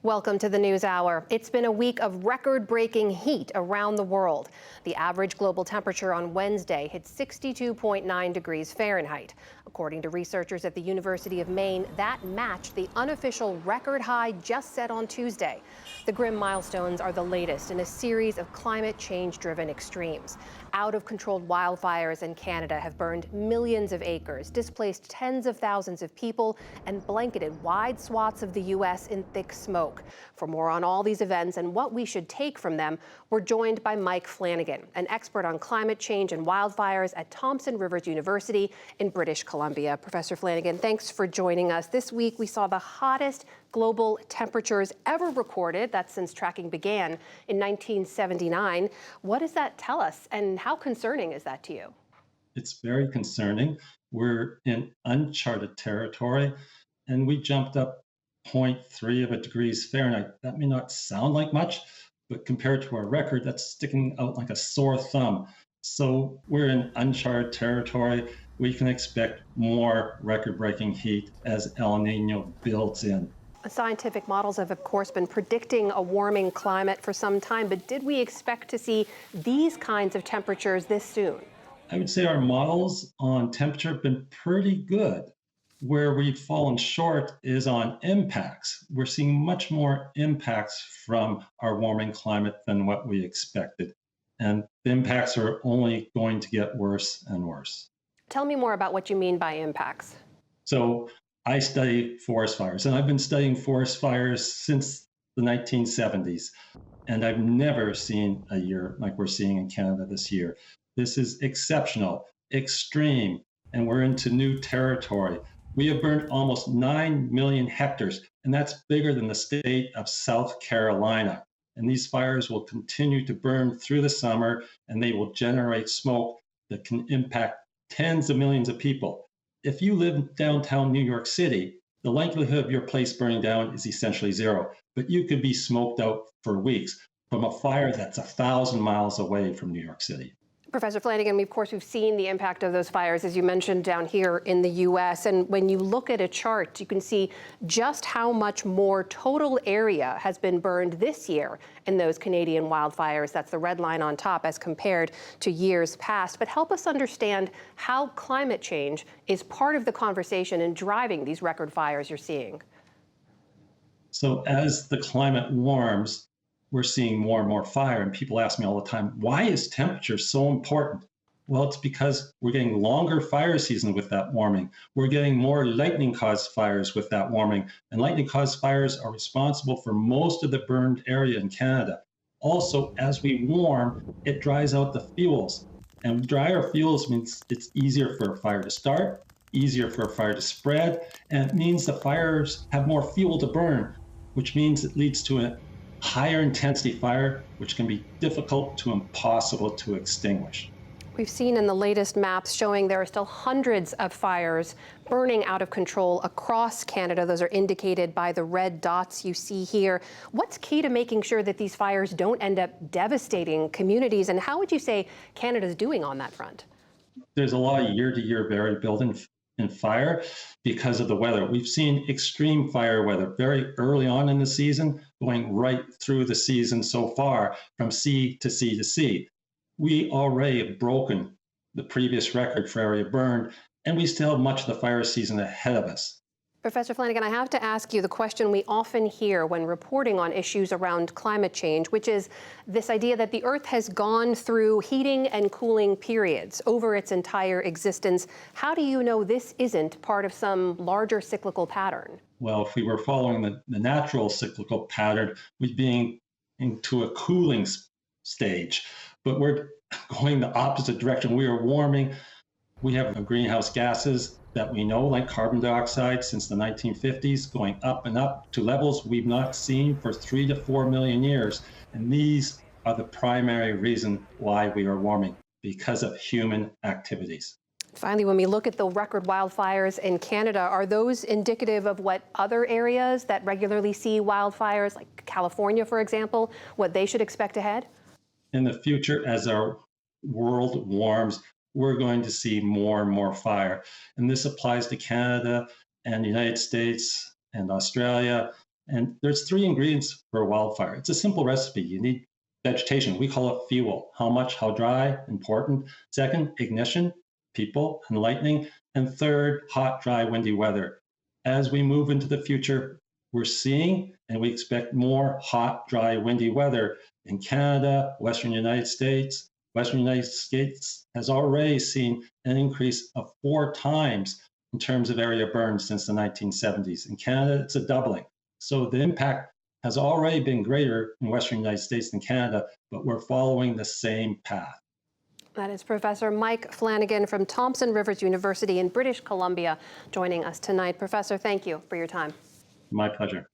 Welcome to the News Hour. It's been a week of record-breaking heat around the world. The average global temperature on Wednesday hit 62.9 degrees Fahrenheit. According to researchers at the University of Maine, that matched the unofficial record high just set on Tuesday. The grim milestones are the latest in a series of climate change-driven extremes. Out-of-controlled wildfires in Canada have burned millions of acres, displaced tens of thousands of people, and blanketed wide swaths of the U.S. in thick smoke. For more on all these events and what we should take from them, we're joined by Mike Flannigan, an expert on climate change and wildfires at Thompson Rivers University in British Columbia. Professor Flannigan, thanks for joining us. This week, we saw the hottest global temperatures ever recorded. That's since tracking began in 1979. What does that tell us, and how concerning is that to you? It's very concerning. We're in uncharted territory, and we jumped up 0.3 of a degrees Fahrenheit. That may not sound like much, but compared to our record, that's sticking out like a sore thumb. So we're in uncharted territory. We can expect more record-breaking heat as El Nino builds in. Scientific models have, of course, been predicting a warming climate for some time, but did we expect to see these kinds of temperatures this soon? I would say our models on temperature have been pretty good. Where we've fallen short is on impacts. We're seeing much more impacts from our warming climate than what we expected. And the impacts are only going to get worse and worse. Tell me more about what you mean by impacts. So I study forest fires, and I've been studying forest fires since the 1970s. And I've never seen a year like we're seeing in Canada this year. This is exceptional, extreme, and we're into new territory. We have burned almost 9 million hectares, and that's bigger than the state of South Carolina. And these fires will continue to burn through the summer, and they will generate smoke that can impact tens of millions of people. If you live in downtown New York City, the likelihood of your place burning down is essentially zero, but you could be smoked out for weeks from a fire that's 1,000 miles away from New York City. Professor Flannigan, of course, we've seen the impact of those fires, as you mentioned, down here in the U.S. And when you look at a chart, you can see just how much more total area has been burned this year in those Canadian wildfires. That's the red line on top as compared to years past. But help us understand how climate change is part of the conversation and driving these record fires you're seeing. So as the climate warms, we're seeing more and more fire. And people ask me all the time, why is temperature so important? Well, it's because we're getting longer fire season with that warming. We're getting more lightning-caused fires with that warming. And lightning-caused fires are responsible for most of the burned area in Canada. Also, as we warm, it dries out the fuels. And drier fuels means it's easier for a fire to start, easier for a fire to spread, and it means the fires have more fuel to burn, which means it leads to a higher intensity fire, which can be difficult to impossible to extinguish. We've seen in the latest maps showing there are still hundreds of fires burning out of control across Canada. Those are indicated by the red dots you see here. What's key to making sure that these fires don't end up devastating communities? And how would you say Canada's doing on that front? There's a lot of year-to-year variability in fire because of the weather. We've seen extreme fire weather very early on in the season, going right through the season so far, from sea to sea to sea. We already have broken the previous record for area burned, and we still have much of the fire season ahead of us. Professor Flannigan, I have to ask you the question we often hear when reporting on issues around climate change, which is this idea that the Earth has gone through heating and cooling periods over its entire existence. How do you know this isn't part of some larger cyclical pattern? Well, if we were following the natural cyclical pattern, we'd be into a cooling stage, but we're going the opposite direction. We are warming. We have greenhouse gases that we know, like carbon dioxide, since the 1950s, going up and up to levels we've not seen for 3 to 4 million years. And these are the primary reason why we are warming, because of human activities. Finally, when we look at the record wildfires in Canada, are those indicative of what other areas that regularly see wildfires, like California, for example, what they should expect ahead? In the future, as our world warms, we're going to see more and more fire. And this applies to Canada and the United States and Australia And there's three ingredients for a wildfire. It's a simple recipe. You need vegetation. We call it fuel. How much, how dry, important. Second, ignition, people and lightning. And third, hot, dry, windy weather. As we move into the future, we're seeing and we expect more hot, dry, windy weather in Canada, Western United States. Western United States has already seen an increase of 4 times in terms of area burned since the 1970s. In Canada, it's a doubling. So the impact has already been greater in Western United States than Canada, but we're following the same path. That is Professor Mike Flannigan from Thompson Rivers University in British Columbia joining us tonight. Professor, thank you for your time. My pleasure.